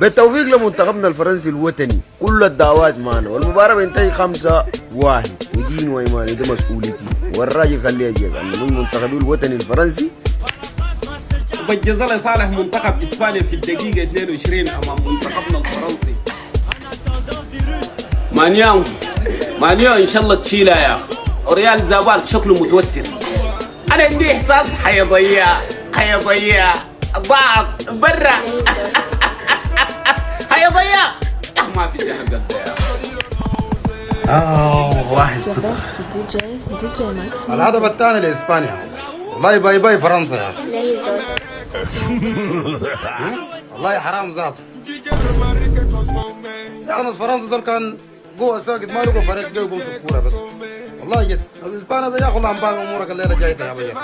بالتوفيق لمنتخبنا الفرنسي الوطني، كل الدعوات معنا، والمباراة بينتهي 5-1. ودين وإيماني ده مسؤوليتي، والراجل خليه يجيب أنه منتخبي الوطني الفرنسي. وبالجزالة صالح منتخب إسبانيا في الدقيقة 22 أمام منتخبنا الفرنسي. مانيو إن شاء الله تشيلها يا أخي. وريال زابال شكله متوتر. أنا عندي إحساس حيضيع ضاعت برا. هيضيع ما في شيء حق الضياع. 1-0. الهدف الثاني لاسبانيا. والله باي باي فرنسا يا اخي. والله حرام ذاته يا اخي. فرنسا دول كان جوه ساكت ما لقوا فريق جو بمسك الكوره بس. والله جد اسبانيا ده ياخذ عن باقي امورك الليله جايه يا بيا.